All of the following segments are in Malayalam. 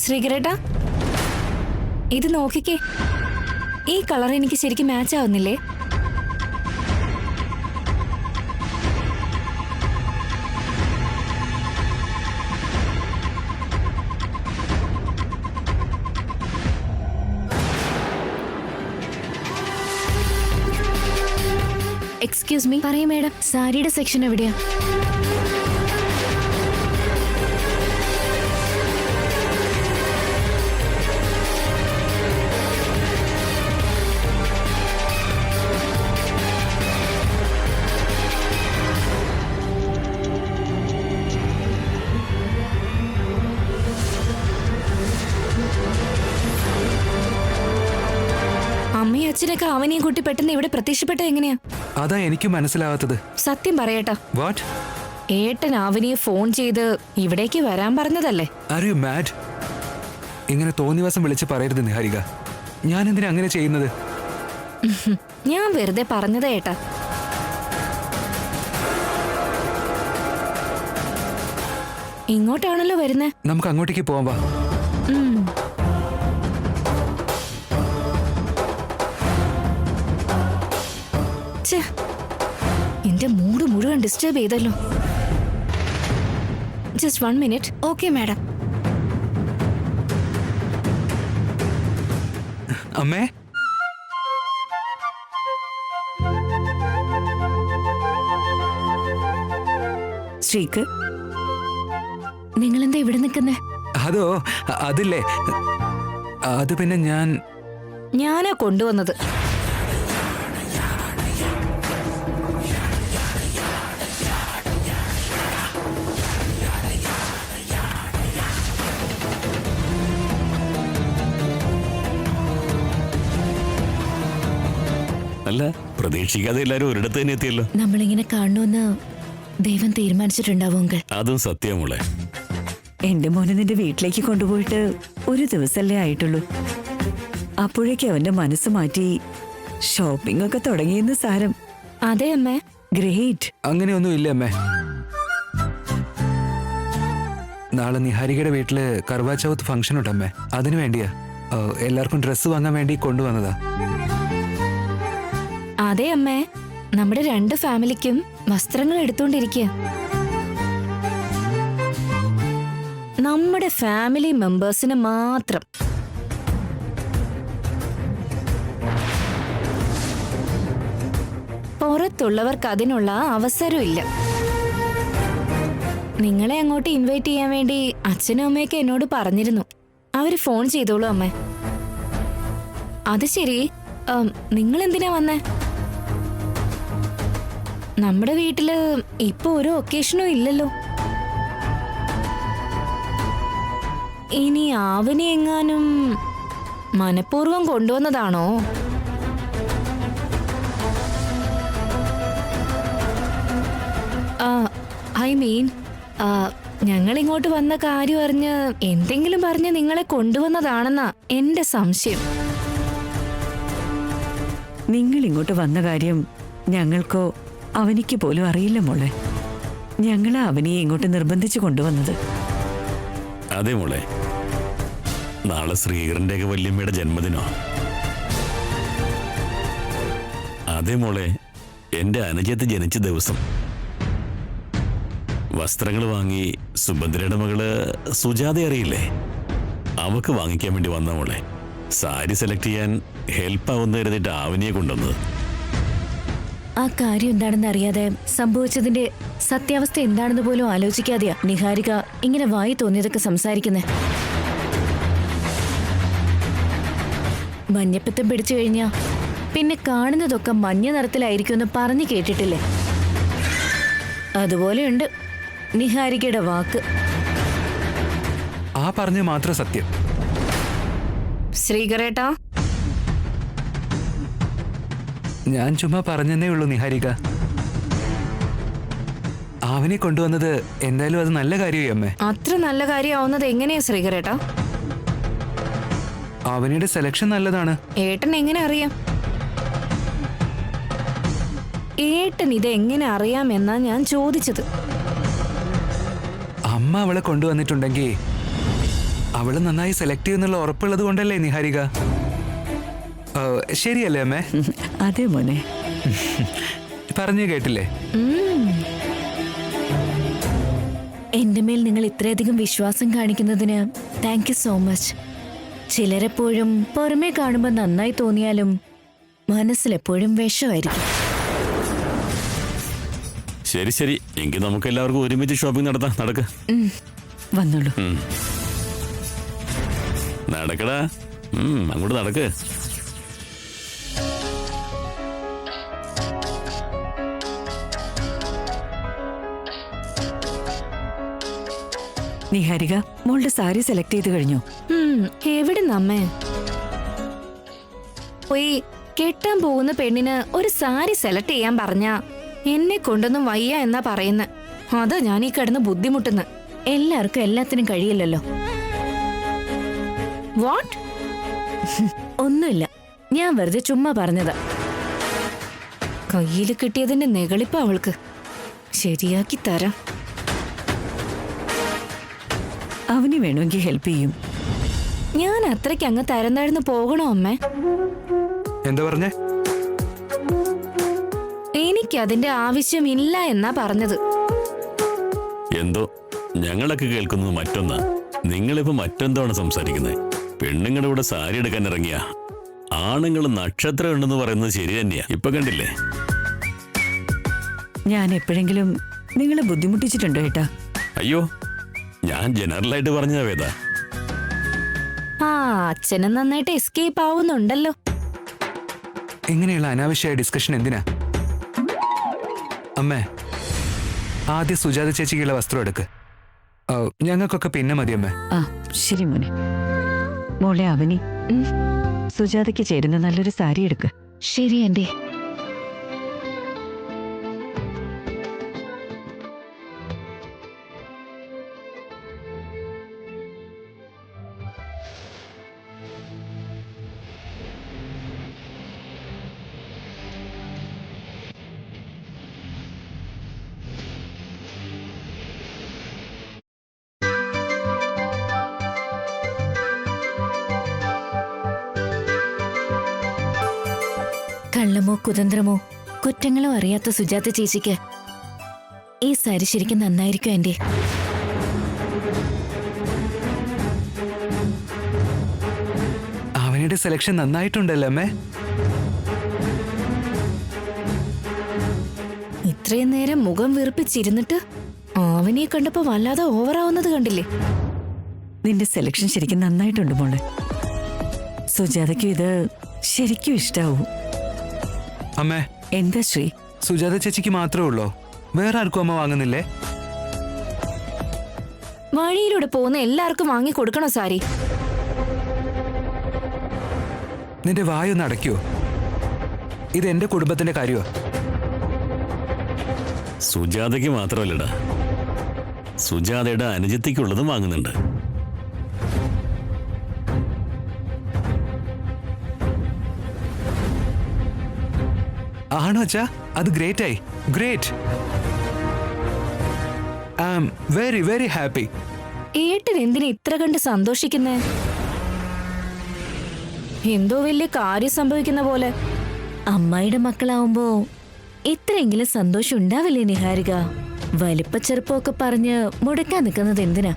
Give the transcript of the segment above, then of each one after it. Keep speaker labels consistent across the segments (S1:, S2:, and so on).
S1: ശ്രീകരേട്ടാ, ഇത് നോക്കിക്കേ. ഈ കളർ എനിക്ക് ശരിക്കും മാച്ച് ആവുന്നില്ലേ?
S2: എക്സ്ക്യൂസ് മീ, പറയൂ മേഡം, സാരിയുടെ സെക്ഷൻ എവിടെയാ?
S1: അമ്മയും അച്ഛനൊക്കെ അവനെയും കൂട്ടി പെട്ടെന്ന് ഇവിടെ പ്രത്യക്ഷപ്പെട്ട എങ്ങനെയാ?
S3: അതാ എനിക്ക് മനസ്സിലാവാത്തത്.
S1: സത്യം പറയട്ടാ,
S3: വാട്ട്?
S1: ഏട്ടൻ അവനിയെ ഫോൺ ചെയ്ത് ഇവിടേക്ക് വരാൻ പറഞ്ഞതല്ലേ?
S3: Are you mad? ഇങ്ങനെ തോന്നിവാസം വിളിച്ച് പറയരുത് നിഹാരിക. ഞാൻ എന്തിനാ അങ്ങനെ ചെയ്യുന്നത്?
S1: ഞാൻ വെറുതെ പറഞ്ഞതാ ഏട്ടാ. ഇങ്ങോട്ടാണല്ലോ വരുന്നേ.
S3: നമുക്ക് അങ്ങോട്ടേക്ക് പോവാം, വാ.
S1: എന്റെ മൂഡ് മുഴുവൻ ഡിസ്റ്റർബ് ചെയ്തല്ലോ. Just 1 minute.
S2: Okay madam.
S3: അമ്മേ,
S2: ശ്രീക്ക്, നിങ്ങളെന്താ ഇവിടെ നിൽക്കുന്നേ?
S3: അതോ അതില്ലേ, അത് പിന്നെ
S1: ഞാനാ കൊണ്ടുവന്നത്.
S4: അല്ല, പ്രതീക്ഷിക്കാതെ എല്ലാരും ഒരിടത്ത് തന്നെ എത്തിയല്ലോ.
S2: നമ്മളിങ്ങനെ കാണണമെന്ന് ദൈവം തീരുമാനിച്ചിട്ടുണ്ടാവും.
S4: അതും സത്യമോളെ.
S5: എന്റെ മോനെ നിന്റെ വീട്ടിലേക്ക് കൊണ്ടുപോയിട്ട് ഒരു ദിവസമല്ലേ ആയിട്ടുള്ളൂ. അപ്പോഴേക്കും അവന്റെ മനസ്സ് മാറ്റി ഷോപ്പിംഗ് ഒക്കെ തുടങ്ങിയെന്ന് സാരം.
S1: അതെ അമ്മേ.
S5: ഗ്രേറ്റ്.
S3: അങ്ങനെയൊന്നും ഇല്ല അമ്മേ. നാളെ നിഹാരികയുടെ വീട്ടില് കർവാ ചൗത്ത് ഫംഗ്ഷൻ ഉണ്ട് അമ്മേ. അതിനു വേണ്ടിയാ എല്ലാവർക്കും ഡ്രസ്സ് വാങ്ങാൻ വേണ്ടി കൊണ്ടുവന്നതാ.
S1: അതെ അമ്മേ, നമ്മുടെ 2 ഫാമിലിക്കും വസ്ത്രങ്ങൾ എടുത്തുകൊണ്ടിരിക്കുക. നമ്മുടെ ഫാമിലി മെമ്പേഴ്സിന് മാത്രം. പുറത്തുള്ളവർക്ക് അതിനുള്ള അവസരമില്ല. നിങ്ങളെ അങ്ങോട്ട് ഇൻവൈറ്റ് ചെയ്യാൻ വേണ്ടി അച്ഛനും അമ്മയൊക്കെ എന്നോട് പറഞ്ഞിരുന്നു. അവര് ഫോൺ ചെയ്തോളൂ അമ്മേ. അത് ശരി, നിങ്ങൾ എന്തിനാ വന്നേ? നമ്മുടെ വീട്ടില് ഇപ്പൊ ഒരു ഒക്കേഷനും ഇല്ലല്ലോ. ഇനി ആവനെ എങ്ങാനും മനഃപൂർവ്വം കൊണ്ടുവന്നതാണോ? ഐ മീൻ, ഞങ്ങൾ ഇങ്ങോട്ട് വന്ന കാര്യം അറിഞ്ഞ് എന്തെങ്കിലും പറഞ്ഞ് നിങ്ങളെ കൊണ്ടുവന്നതാണെന്നാ എന്റെ സംശയം.
S5: നിങ്ങൾ ഇങ്ങോട്ട് വന്ന കാര്യം ഞങ്ങൾക്കോ അവനിക്ക് പോലും അറിയില്ല മോളെ. ഞങ്ങളാ അവനെ ഇങ്ങോട്ട് നിർബന്ധിച്ചു കൊണ്ടുവന്നത്.
S4: അതെ മോളെ, നാളെ ശ്രീകരന്റെ ഒക്കെ വല്യമ്മയുടെ ജന്മദിനോ? അതെ മോളെ, എന്റെ അനുജത്ത് ജനിച്ച ദിവസം. വസ്ത്രങ്ങൾ വാങ്ങി സുഭദ്രയുടെ മകള് സുജാത അറിയില്ലേ, അവക്ക് വാങ്ങിക്കാൻ വേണ്ടി വന്ന മോളെ. സാരി സെലക്ട് ചെയ്യാൻ ഹെൽപ്പ് ആവുന്ന കരുതിയിട്ട് ആവനിയെ കൊണ്ടുവന്നത്.
S2: ആ കാര്യം എന്താണെന്ന് അറിയാതെ സംഭവിച്ചതിന്റെ സത്യാവസ്ഥ എന്താണെന്ന് പോലും ആലോചിക്കാതെയാ നിഹാരിക ഇങ്ങനെ വായി തോന്നിയതൊക്കെ സംസാരിക്കുന്നേ. മഞ്ഞപ്പിത്തം പിടിച്ചു കഴിഞ്ഞാ പിന്നെ കാണുന്നതൊക്കെ മഞ്ഞ നിറത്തിലായിരിക്കുമെന്ന് പറഞ്ഞു കേട്ടിട്ടില്ലേ? അതുപോലെയുണ്ട് നിഹാരികയുടെ വാക്ക്.
S3: ആ പറഞ്ഞ മാത്രം സത്യം.
S1: ശ്രീകരേട്ടാ,
S3: ഞാൻ ചുമ്മാ പറഞ്ഞെന്നേ ഉള്ളൂ നിഹാരിക. അവനെ കൊണ്ടുവന്നത് എന്തായാലും അത് നല്ല കാര്യമായി അമ്മേ.
S1: അത്ര നല്ല കാര്യമാവുന്നത് എങ്ങനെയാ ശ്രീകരേട്ടാ?
S3: അവനിയുടെ സെലക്ഷൻ നല്ലതാണ്.
S1: ഏട്ടൻ എങ്ങനെ അറിയാം? ഏട്ടൻ ഇത് എങ്ങനെ അറിയാമെന്നാ ഞാൻ ചോദിച്ചത്.
S3: അമ്മ അവളെ കൊണ്ടുവന്നിട്ടുണ്ടെങ്കിൽ അവള് നന്നായി സെലക്ട് ചെയ്യുന്നുള്ള ഉറപ്പുള്ളത് കൊണ്ടല്ലേ നിഹാരിക? ശരിയല്ലേ അമ്മേ?
S5: അതെ മോനെ.
S3: പറഞ്ഞു കേട്ടില്ലേ?
S2: എന്റെ മേൽ നിങ്ങൾ ഇത്രയധികം വിശ്വാസം കാണിക്കുന്നതിന് താങ്ക് യു സോ മച്ച്. ചിലരെപ്പോഴും പുറമേ കാണുമ്പോൾ നന്നായി തോന്നിയാലും മനസ്സിലെപ്പോഴും വിഷമായിരിക്കും.
S4: ശരി ശരി, എങ്കിൽ നമുക്ക് എല്ലാവർക്കും ഒരുമിച്ച് ഷോപ്പിംഗ് നടത്താം. നടക്ക്.
S5: വന്നോളൂ.
S4: നടക്കടാ. അങ്ങോട്ട് നടക്ക്.
S5: നിഹാരിക, മോളുടെ സാരി സെലക്ട് ചെയ്ത് കഴിഞ്ഞോ?
S1: എവിടെ നമ്മേ പോയി കെട്ടാൻ പോകുന്ന പെണ്ണിന് ഒരു സാരി സെലക്ട് ചെയ്യാൻ പറഞ്ഞ എന്നെ കൊണ്ടൊന്നും വയ്യ എന്നാ പറയുന്നത്. അതാ ഞാൻ ഈ കിടന്ന് ബുദ്ധിമുട്ടുന്നു.
S2: എല്ലാവർക്കും എല്ലാത്തിനും കഴിയില്ലല്ലോ.
S1: വാട്ട്?
S2: ഒന്നുമില്ല, ഞാൻ വെറുതെ ചുമ്മാ പറഞ്ഞതാ.
S1: കയ്യിൽ കിട്ടിയതിന്റെ നെകളിപ്പ അവൾക്ക്. ശരിയാക്കി തരാം.
S5: അവന് വേണമെങ്കിൽ ഹെൽപ്പ് ചെയ്യും.
S1: ഞാൻ അത്രയ്ക്ക് അങ്ങ് തരം താഴ്ന്ന് പോകണോ അമ്മേ?
S3: എന്താ പറഞ്ഞേ?
S1: എനിക്ക് അതിന്റെ ആവശ്യമില്ല എന്നാ പറഞ്ഞത്.
S4: എന്തോ ഞങ്ങളൊക്കെ കേൾക്കുന്നത് മറ്റൊന്നാ. നിങ്ങളിപ്പോ മറ്റെന്താണ് സംസാരിക്കുന്നത്? പെണ്ണുങ്ങളുടെ കൂടെ സാരി എടുക്കാൻ ഇറങ്ങിയ ആണുങ്ങൾ നക്ഷത്രം ഉണ്ടെന്ന് പറയുന്നത് ശരി തന്നെയാ. ഇപ്പൊ കണ്ടില്ലേ?
S5: ഞാൻ എപ്പോഴെങ്കിലും നിങ്ങളെ ബുദ്ധിമുട്ടിച്ചിട്ടുണ്ടോ ഏട്ടാ?
S4: അയ്യോ, ഞാൻ ജനറലായിട്ട് പറഞ്ഞതാ വേദ.
S1: അച്ഛനും നന്നായിട്ട് എസ്കേപ്പ് ആവുന്നുണ്ടല്ലോ.
S3: ഇങ്ങനെയുള്ള അനാവശ്യമായ ഡിസ്കഷൻ എന്തിനാ? അമ്മേ, ആദ്യം സുജാത ചേച്ചിക്കുള്ള വസ്ത്രം എടുക്ക്. ഞങ്ങൾക്കൊക്കെ പിന്നെ മതി അമ്മേ.
S5: ആ ശരി മോനെ. മോളെ അവനി, സുജാതയ്ക്ക് ചേരുന്ന നല്ലൊരു സാരി എടുക്ക്.
S2: ശരി ആന്റി. കള്ളമോ കുതന്ത്രമോ കുറ്റങ്ങളോ അറിയാത്ത സുജാത ചേച്ചിക്ക് ഈ സാരി ശരിക്കും നന്നായിരിക്കും ആന്റി.
S3: അവനിയുടെ സെലക്ഷൻ നന്നായിട്ടുണ്ടല്ലോ അമ്മേ.
S1: ഇത്രയും നേരം മുഖം വീർപ്പിച്ചിരുന്നിട്ട് അവനെ കണ്ടപ്പോ വല്ലാതെ ഓവറാവുന്നത് കണ്ടില്ലേ?
S5: നിന്റെ സെലക്ഷൻ ശരിക്കും നന്നായിട്ടുണ്ട് മോളെ. സുജാതയ്ക്കും ഇത് ശരിക്കും ഇഷ്ടാവും.
S3: അമ്മേ,
S5: എന്താ ശ്രീ?
S3: സുജാത ചേച്ചിക്ക് മാത്രമേ ഉള്ളോ? വേറെ ആർക്കും അമ്മ വാങ്ങുന്നില്ലേ?
S1: വഴിയിലൂടെ പോകുന്ന എല്ലാവർക്കും വാങ്ങി കൊടുക്കണോ സാരി?
S3: നിന്റെ വായൊന്ന് അടയ്ക്കോ? ഇത് എന്റെ കുടുംബത്തിന്റെ കാര്യമാ.
S4: സുജാതയ്ക്ക് മാത്രമല്ലടാ, സുജാതയുടെ അനുജത്തിക്കുള്ളതും വാങ്ങുന്നുണ്ട്.
S3: ആണോ അച്ഛാ? അത് ഗ്രേറ്റ് ആയി. Great. I am very very happy.
S1: ഏട്ടൻ എന്തിനാ ഇത്ര കണ്ട് സന്തോഷിക്കുന്നേ? എന്തോ വലിയ കാര്യം സംഭവിക്കുന്ന പോലെ.
S2: അമ്മായിയുടെ മക്കളാവുമ്പോ ഇത്രയെങ്കിലും സന്തോഷം ഉണ്ടാവില്ലേ നിഹാരിക? വലിപ്പ ചെറുപ്പമൊക്കെ പറഞ്ഞ് മുടക്കാൻ നിൽക്കുന്നത് എന്തിനാ?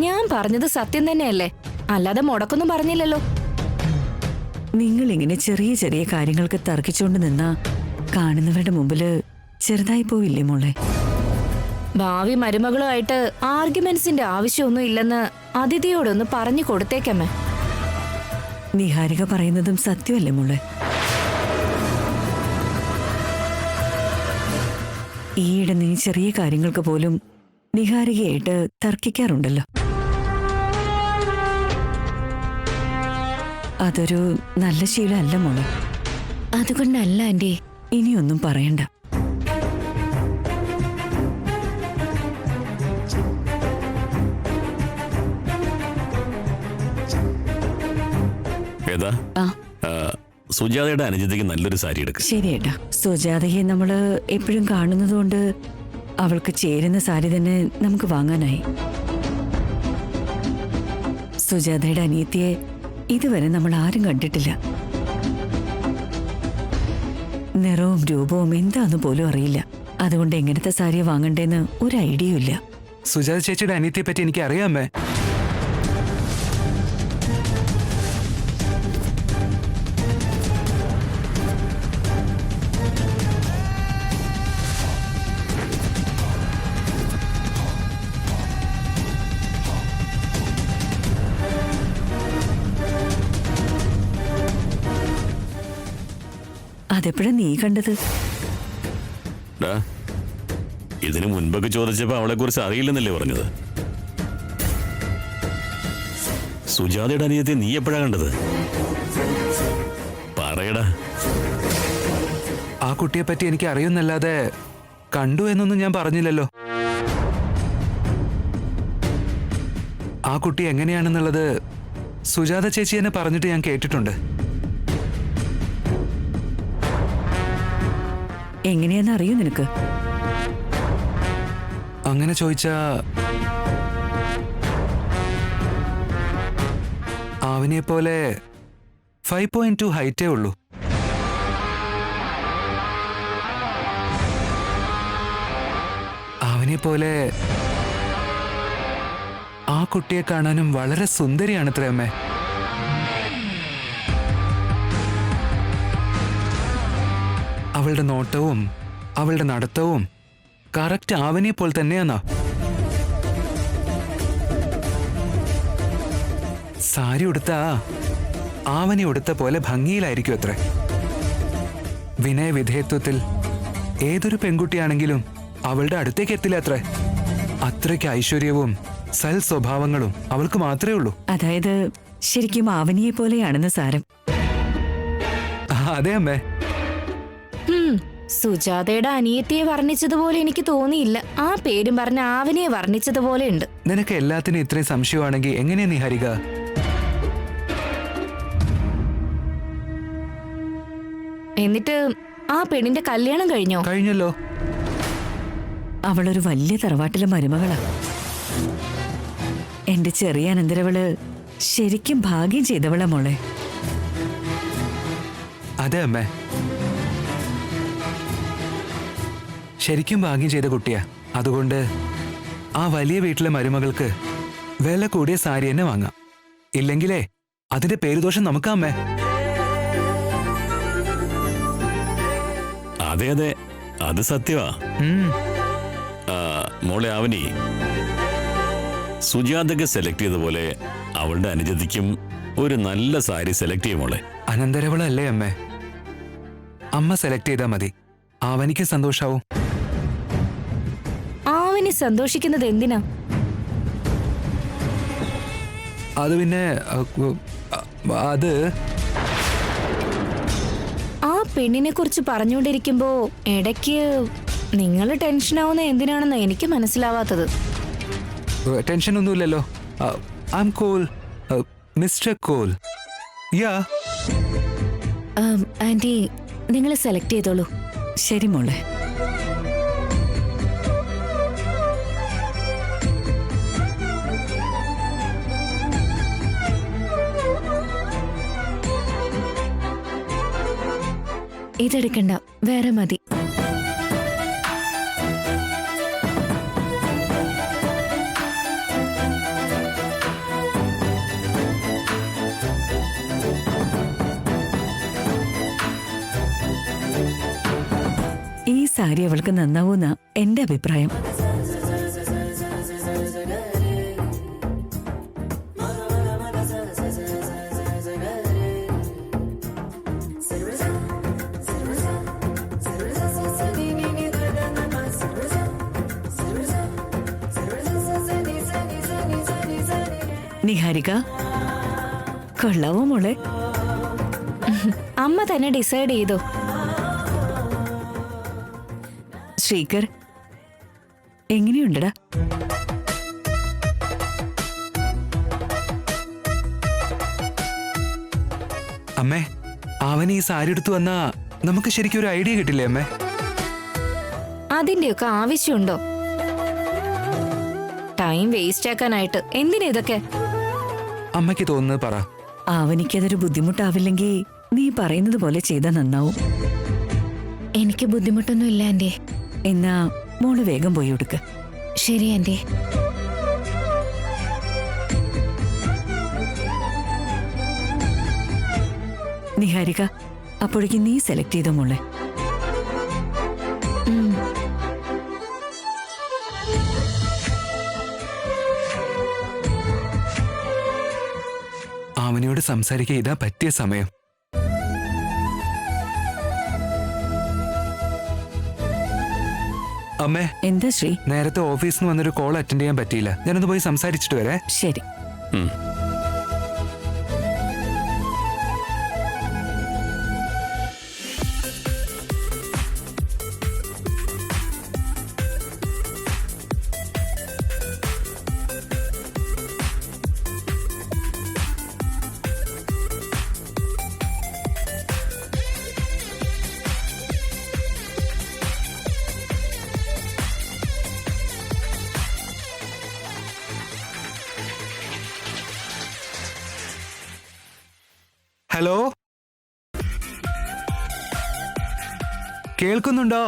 S1: ഞാൻ പറഞ്ഞത് സത്യം തന്നെയല്ലേ, അല്ലാതെ മുടക്കൊന്നും പറഞ്ഞില്ലല്ലോ.
S5: നിങ്ങൾ ഇങ്ങനെ ചെറിയ ചെറിയ കാര്യങ്ങൾക്ക് തർക്കിച്ചുകൊണ്ട് നിന്നാ കാണുന്നവരുടെ മുമ്പില് ചെറുതായി പോവില്ലേ മോളെ?
S1: ഭാവി മരുമകളുമായിട്ട് ആർഗ്യുമെന്റ്സിന്റെ ആവശ്യമൊന്നും ഇല്ലെന്ന് അതിഥിയോടൊന്ന് പറഞ്ഞു കൊടുത്തേക്കമ്മേ.
S5: നിഹാരിക പറയുന്നതും സത്യമല്ലേ മോളെ? ഈയിടെ നീ ചെറിയ കാര്യങ്ങൾക്ക് പോലും നിഹാരികയായിട്ട് തർക്കിക്കാറുണ്ടല്ലോ. അതൊരു നല്ല ശീലമല്ല മോളെ.
S2: അതുകൊണ്ടല്ല ആന്റി.
S5: ഇനിയൊന്നും പറയണ്ട.
S4: ഏതാ? സുജാതയുടെ അനുജത്തിക്ക് നല്ലൊരു സാരി എടുക്കും.
S5: ശരിയേട്ടാ. സുജാതയെ നമ്മള് എപ്പോഴും കാണുന്നതുകൊണ്ട് അവൾക്ക് ചേരുന്ന സാരി തന്നെ നമുക്ക് വാങ്ങാനായി. സുജാതയുടെ അനിയത്തിയെ ഇതുവരെ നമ്മൾ ആരും കണ്ടിട്ടില്ല. നിറവും രൂപവും എന്താന്ന് പോലും അറിയില്ല. അതുകൊണ്ട് എങ്ങനത്തെ സാരിയെ വാങ്ങണ്ടേന്ന് ഒരു ഐഡിയയും ഇല്ല.
S3: സുജാത ചേച്ചിയുടെ അനിയത്തിയെ പറ്റി എനിക്ക് അറിയാമേ.
S5: അതെപ്പോഴാ നീ കണ്ടത്?
S4: ഡാ, ഇതിനു മുൻപൊക്കെ ചോദിച്ചപ്പോ അവളെ കുറിച്ച് അറിയില്ലെന്നല്ലേ പറഞ്ഞത്? സുജാതയുടെ അനിയത്തെ നീ എപ്പോഴാ കണ്ടത്? പറയടാ.
S3: ആ കുട്ടിയെ പറ്റി എനിക്ക് അറിയുന്നല്ലാതെ കണ്ടു എന്നൊന്നും ഞാൻ പറഞ്ഞില്ലല്ലോ. ആ കുട്ടി എങ്ങനെയാണെന്നുള്ളത് സുജാത ചേച്ചി എന്നെ പറഞ്ഞിട്ട് ഞാൻ കേട്ടിട്ടുണ്ട്.
S5: എങ്ങനെയാന്ന് അറിയൂ നിനക്ക്?
S3: അങ്ങനെ ചോദിച്ചാ അവനെ പോലെ 5.2 ഹൈറ്റേ ഉള്ളൂ. അവനെ പോലെ ആ കുട്ടിയെ കാണാനും വളരെ സുന്ദരിയാണത്രേ അമ്മേ. അവളുടെ നോട്ടവും അവളുടെ നടത്തവും കറക്റ്റ് അവനെ പോലെ തന്നെയാന്നാ. സാരി ഉടുത്താ ആവനെ ഉടുത്ത പോലെ ഭംഗിയിലായിരിക്കും അത്രേ. വിനയവിധേയത്വത്തിൽ ഏതൊരു പെൺകുട്ടിയാണെങ്കിലും അവളുടെ അടുത്തേക്ക് എത്തില്ല അത്രേ. അത്രയ്ക്ക് ഐശ്വര്യവും സൽ സ്വഭാവങ്ങളും അവൾക്ക് മാത്രമേ ഉള്ളൂ.
S5: അതായത് ശരിക്കും ആവനിയെ പോലെയാണെന്ന് സാരം.
S3: അതെ അമ്മേ.
S1: സുജാതയുടെ അനിയത്തിയെ വർണ്ണിച്ചതുപോലെ എനിക്ക് തോന്നിയില്ല. ആ പേരും പറഞ്ഞ ആവനിയെ വർണ്ണിച്ചതുപോലെ ഉണ്ട്.
S3: നിനക്ക് എല്ലാത്തിനും ഇത്രയും സംശയമാണെങ്കിൽ എങ്ങനെയാ നീ ഹരിക?
S1: എന്നിട്ട് ആ പെണ്ണിന്റെ കല്യാണം കഴിഞ്ഞോ?
S3: കഴിഞ്ഞല്ലോ.
S5: അവളൊരു വലിയ തറവാട്ടിലെ മരുമകളാ. എന്റെ ചെറിയ അനന്തരവള് ശരിക്കും ഭാഗ്യം ചെയ്തവളാ മോളെ.
S3: അതെ അമ്മേ, ശരിക്കും ഭാഗ്യം ചെയ്ത കുട്ടിയാ. അതുകൊണ്ട് ആ വലിയ വീട്ടിലെ മരുമകൾക്ക് വില കൂടിയ സാരി തന്നെ വാങ്ങാം. ഇല്ലെങ്കിലേ അതിന്റെ പേരുദോഷം നമുക്കാമ്മേ.
S4: അതെ അതെ, അത് സത്യമാ. മോളെ ആവനി, സുജാതക്ക് സെലക്ട് ചെയ്ത പോലെ അവളുടെ അനുജത്തിക്കും ഒരു നല്ല സാരി സെലക്ട് ചെയ്യും മോളെ.
S3: അനന്തരവളല്ലേ അമ്മേ, അമ്മ സെലക്ട് ചെയ്താൽ മതി. അവനിക്ക് സന്തോഷാവും.
S1: ആവനി സന്തോഷിക്കുന്നത് എന്തിനാ?
S3: അത് പിന്നെ അത്
S1: ആ പെണ്ണിനെ കുറിച്ച് പറഞ്ഞുകൊണ്ടിരിക്കുമ്പോ ഇടയ്ക്ക് നിങ്ങൾ ടെൻഷനാവുന്ന എന്തിനാണെന്ന് എനിക്ക് മനസ്സിലാവാത്തത്.
S3: ടെൻഷനൊന്നുമില്ലല്ലോ. I am cool, mister cool. Yeah
S2: aunty, നിങ്ങൾ സെലക്ട് ചെയ്തോളൂ.
S5: ശരി മോളെ.
S2: ഇതെടുക്കണ്ട, വേറെ മതി.
S5: ഈ സാരി അവൾക്ക് നന്നാവൂന്നാ എന്റെ അഭിപ്രായം. നിഹാരിക, കൊള്ളാവോ മോളെ?
S1: അമ്മ തന്നെ ഡിസൈഡ് ചെയ്തോ?
S5: ശ്രീകർ, എങ്ങനെയുണ്ടടാ?
S3: അമ്മേ, അവൻ ഈ സാരി എടുത്തു വന്നാ നമുക്ക് ശരിക്കും ഒരു ഐഡിയ കിട്ടില്ലേ അമ്മേ?
S1: അതിന്റെയൊക്കെ ആവശ്യമുണ്ടോ? ടൈം വേസ്റ്റ് ആക്കാനായിട്ട് എന്തിനാ ഇതൊക്കെ?
S3: അമ്മയ്ക്ക് തോന്നുന്നത് പറ.
S5: അവനിക്കതൊരു ബുദ്ധിമുട്ടാവില്ലെങ്കിൽ നീ പറയുന്നത് പോലെ ചെയ്താൽ നന്നാവും.
S2: എനിക്ക് ബുദ്ധിമുട്ടൊന്നും ഇല്ല ആന്റി.
S5: എന്നാ മോള് വേഗം പോയി കൊടുക്ക.
S2: ശരി ആന്റി.
S5: നിഹാരിക, അപ്പോഴേക്ക് നീ സെലക്ട് ചെയ്ത മോളെ.
S3: അവനോട് സംസാരിക്കാൻ ഇതാ പറ്റിയ സമയം. അമ്മേ,
S5: എന്താ ശ്രീ?
S3: നേരത്തെ ഓഫീസിൽ നിന്ന് വന്നൊരു കോൾ അറ്റൻഡ് ചെയ്യാൻ പറ്റിയില്ല. ഞാനൊന്ന് പോയി സംസാരിച്ചിട്ട് വരെ.
S5: ശരി.
S4: ഉം.
S3: ഹലോ, കേൾക്കുന്നുണ്ടോ?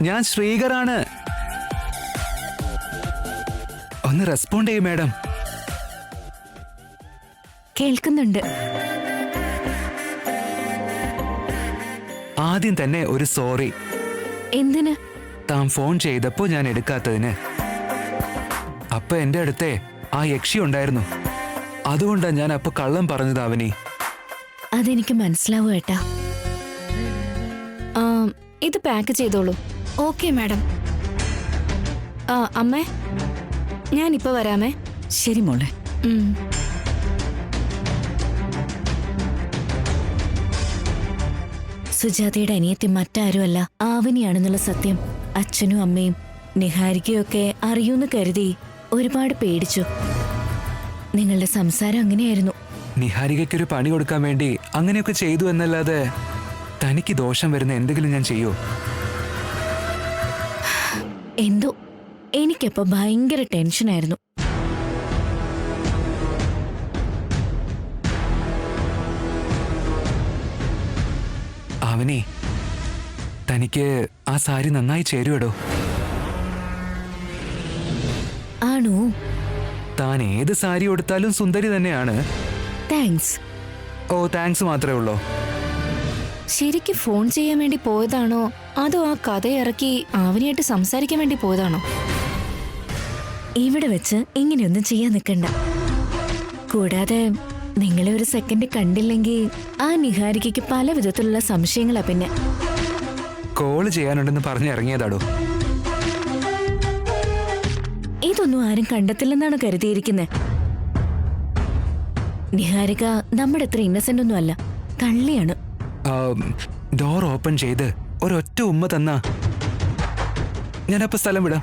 S3: ഞാൻ ശ്രീകറാണ്. ഒന്ന് റെസ്പോണ്ട് ചെയ്യും മാഡം.
S2: കേൾക്കുന്നുണ്ട്.
S3: ആദ്യം തന്നെ ഒരു സോറി.
S2: എന്തിന്?
S3: താൻ ഫോൺ ചെയ്തപ്പോ ഞാൻ എടുക്കാത്തതിന്. അപ്പൊ എന്റെ അടുത്തെ ആ യക്ഷി ഉണ്ടായിരുന്നു. അതുകൊണ്ടാ ഞാൻ അപ്പൊ കള്ളം പറഞ്ഞത് അവനി.
S2: അതെനിക്ക് മനസ്സിലാവും ഏട്ടാ.
S1: ഇത് പാക്ക് ചെയ്തോളൂ.
S2: Okay madam.
S1: അമ്മേ, ഞാനിപ്പോ വരാമേ.
S5: ശരി മോളെ.
S1: ഉം.
S2: സുജാതയുടെ അനിയത്തി മറ്റാരുമല്ല, ആവനിയാണെന്നുള്ള സത്യം അച്ഛനും അമ്മയും നിഹാരികയും ഒക്കെ അറിയൂന്ന് കരുതി ഒരുപാട് പേടിച്ചു. നിങ്ങളുടെ സംസാരം അങ്ങനെയായിരുന്നു.
S3: നിഹാരികയ്ക്കൊരു പണി കൊടുക്കാൻ വേണ്ടി അങ്ങനെയൊക്കെ ചെയ്തു എന്നല്ലാതെ തനിക്ക് ദോഷം വരുന്ന എന്തെങ്കിലും ഞാൻ ചെയ്യോ?
S2: എന്തോ എനിക്കപ്പോ ഭയങ്കര ടെൻഷനായിരുന്നു.
S3: അവനെ, തനിക്ക് ആ സാരി നന്നായി ചേരുവടോ.
S2: ആണോ?
S3: താൻ ഏത് സാരി കൊടുത്താലും സുന്ദരി തന്നെയാണ്.
S2: താങ്ക്സ്.
S3: ഓ, താങ്ക്സ് മാത്രമേ ഉള്ളോ?
S1: ശരിക്ക് ഫോൺ ചെയ്യാൻ വേണ്ടി പോയതാണോ അതോ ആ കഥ ഇറക്കി ആവനിയായിട്ട് സംസാരിക്കാൻ വേണ്ടി പോയതാണോ?
S2: ഇവിടെ വെച്ച് ഇങ്ങനെയൊന്നും ചെയ്യാൻ നിൽക്കണ്ട. കൂടാതെ നിങ്ങളെ ഒരു സെക്കൻഡ് കണ്ടില്ലെങ്കിൽ ആ നിഹാരികയ്ക്ക് പല വിധത്തിലുള്ള സംശയങ്ങളാ. പിന്നെ
S3: കോള് ചെയ്യാനുണ്ടെന്ന് പറഞ്ഞിറങ്ങിയതാടോ.
S2: ഇതൊന്നും ആരും കണ്ടെത്തില്ലെന്നാണ് കരുതിയിരിക്കുന്നത്. നിഹാരിക നമ്മുടെ അത്ര ഇന്നസെന്റ് ഒന്നും അല്ല, കള്ളിയാണ്.
S3: ഡോർ ഓപ്പൺ ചെയ്ത് ഒരൊറ്റ ഉമ്മ തന്നാ ഞാനപ്പോ സ്ഥലം വിടാം.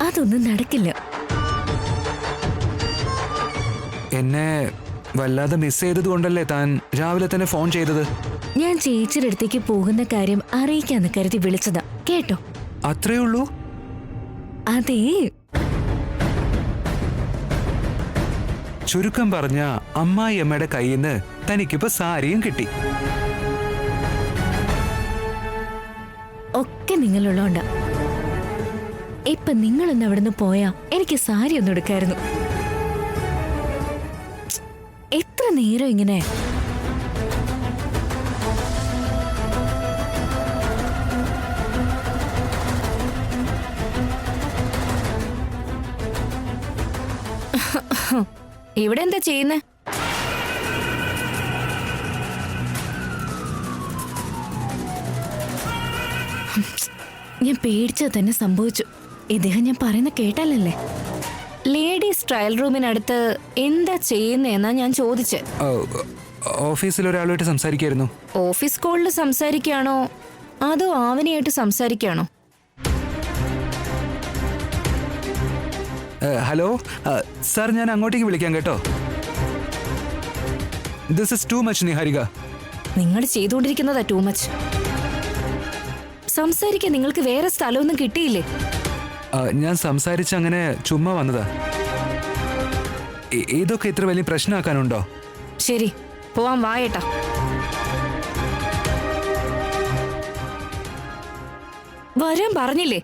S2: അതൊന്നും നടക്കില്ല.
S3: എന്നെ വല്ലാതെ മിസ് ചെയ്തത് കൊണ്ടല്ലേ താൻ രാവിലെ തന്നെ ഫോൺ ചെയ്തത്?
S2: ഞാൻ ചേച്ചിയുടെ അടുത്തേക്ക് പോകുന്ന കാര്യം അറിയിക്കാന്ന് കരുതി വിളിച്ചതാ. കേട്ടോ?
S3: അത്രേ ഉള്ളൂ?
S2: അതേ,
S3: ചുരുക്കം പറഞ്ഞ അമ്മായിയമ്മയുടെ കയ്യിൽ നിന്ന് തനിക്കിപ്പോ സാരിയും കിട്ടി.
S2: ഒക്കെ നിങ്ങളുള്ളോണ്ട. ഇപ്പൊ നിങ്ങളൊന്ന് അവിടുന്ന് പോയാ എനിക്ക് സാരി ഒന്നും എടുക്കായിരുന്നു. എത്ര നേരം ഇങ്ങനെ?
S1: ഇവിടെ എന്താ ചെയ്യുന്നേ?
S2: ഞാൻ പേടിച്ചത് തന്നെ സംഭവിച്ചു. ഇദ്ദേഹം ഞാൻ പറയുന്ന കേട്ടാലല്ലേ?
S1: ലേഡീസ് ട്രയൽ റൂമിനടുത്ത് എന്താ ചെയ്യുന്നേന്നാ ഞാൻ ചോദിച്ചേ.
S3: ഓഫീസിൽ ഒരാളുമായിട്ട് സംസാരിക്കായിരുന്നു.
S1: ഓഫീസ് കോളിൽ സംസാരിക്കുകയാണോ അതോ ആവനിയായിട്ട് സംസാരിക്കുകയാണോ?
S3: ഹലോ സാർ, ഞാൻ അങ്ങോട്ടേക്ക് വിളിക്കാം കേട്ടോ. This is too much Niharika.
S1: നിങ്ങൾ ചെയ്തുകൊണ്ടിരിക്കുന്നതാ ടു മച്ച്. സംസാരിക്കാൻ നിങ്ങൾക്ക് വേറെ സ്ഥലമൊന്നും കിട്ടിയില്ലേ?
S3: ഞാൻ സംസാരിച്ച് അങ്ങനെ ചുമ്മാ വന്നതാ. ഇതൊക്കെ ഇത്ര വലിയ പ്രശ്നമാക്കാനുണ്ടോ?
S1: ശരി, പോവാൻ വായേട്ടാ. വരാൻ പറഞ്ഞില്ലേ?